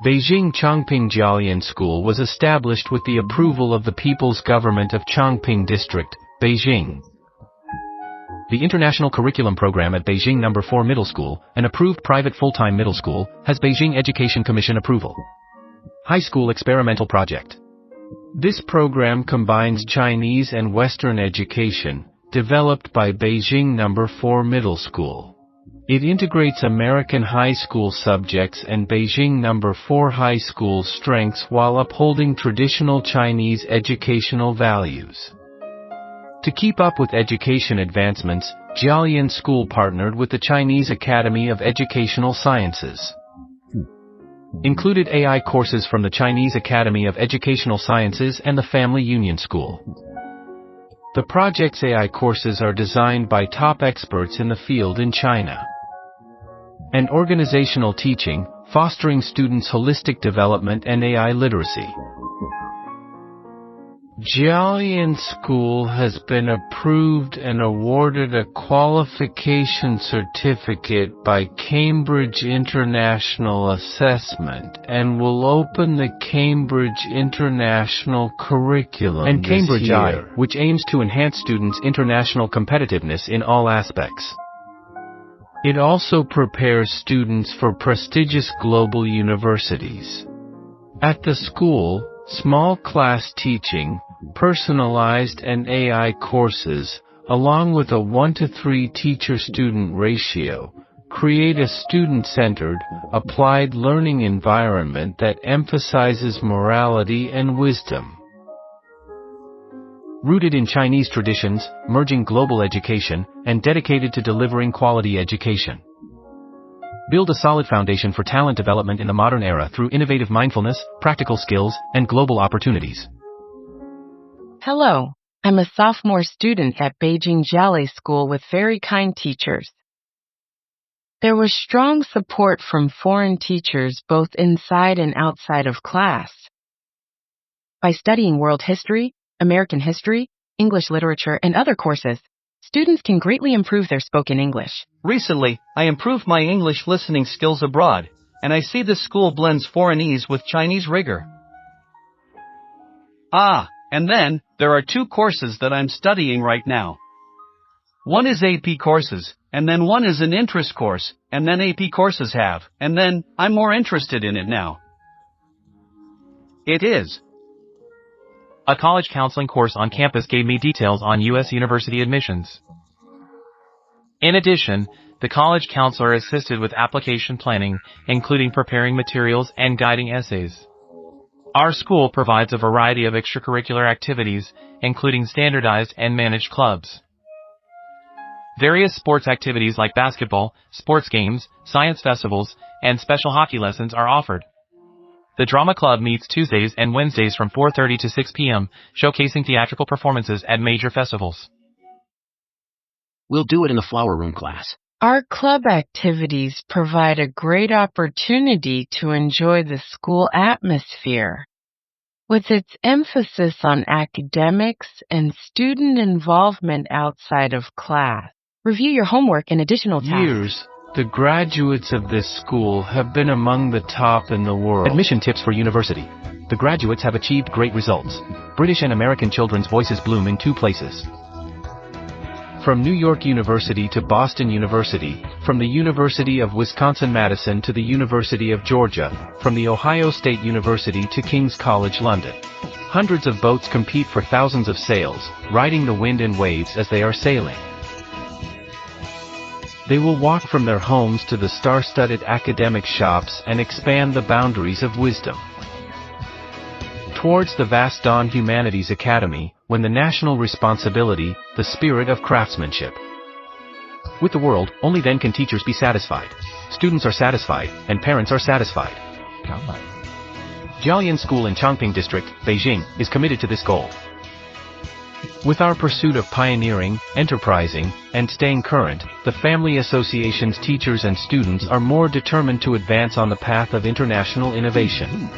Beijing Chongping Jialian School was established with the approval of the People's Government of Chongping District, Beijing. The International Curriculum Program at Beijing No.4 Middle School, an approved private full-time middle school, has Beijing Education Commission approval. High School Experimental Project. This program combines Chinese and Western education, developed by Beijing No.4 Middle School. It integrates American high school subjects and Beijing No.4 High School strengths while upholding traditional Chinese educational values. To keep up with education advancements, Jialian School partnered with the Chinese Academy of Educational Sciences. Included AI courses from the Chinese Academy of Educational Sciences and the Family Union School. The project's AI courses are designed by top experts in the field in China. And organizational teaching, fostering students' holistic development and AI literacy. Jialian School has been approved and awarded a qualification certificate by Cambridge International Assessment and will open the Cambridge International Curriculum and Cambridge this year, I, which aims to enhance students' international competitiveness in all aspects. It also prepares students for prestigious global universities. At the school, small class teaching, personalized and AI courses, along with a 1:3 teacher-student ratio, create a student-centered, applied learning environment that emphasizes morality and wisdom. Rooted in Chinese traditions, merging global education, and dedicated to delivering quality education. Build a solid foundation for talent development in the modern era through innovative mindfulness, practical skills, and global opportunities. Hello, I'm a sophomore student at Beijing Jialian School with very kind teachers. There was strong support from foreign teachers both inside and outside of class. By studying world history, American history, English literature, and other courses, students can greatly improve their spoken English. Recently, I improved my English listening skills abroad, and I see this school blends foreignese with Chinese rigor. And then, there are 2 courses that I'm studying right now. One is AP courses, and then one is an interest course, and then AP courses have, and then, I'm more interested in it now. It is. A college counseling course on campus gave me details on U.S. university admissions. In addition, the college counselor assisted with application planning, including preparing materials and guiding essays. Our school provides a variety of extracurricular activities, including standardized and managed clubs. Various sports activities like basketball, sports games, science festivals, and special hockey lessons are offered. The drama club meets Tuesdays and Wednesdays from 4:30 to 6 p.m., showcasing theatrical performances at major festivals. We'll do it in the flower room class. Our club activities provide a great opportunity to enjoy the school atmosphere. With its emphasis on academics and student involvement outside of class. Review your homework and additional tasks. The graduates of this school have been among the top in the world. Admission tips for university. The graduates have achieved great results. British and American children's voices bloom in 2 places. From New York University to Boston University, from the University of Wisconsin-Madison to the University of Georgia, from the Ohio State University to King's College London. Hundreds of boats compete for thousands of sails, riding the wind and waves as they are sailing. They will walk from their homes to the star-studded academic shops and expand the boundaries of wisdom. Towards the vast dawn Humanities Academy, when the national responsibility, the spirit of craftsmanship. With the world, only then can teachers be satisfied. Students are satisfied, and parents are satisfied. Jialian School in Chongping District, Beijing, is committed to this goal. With our pursuit of pioneering, enterprising, and staying current, the Family Association's teachers and students are more determined to advance on the path of international innovation.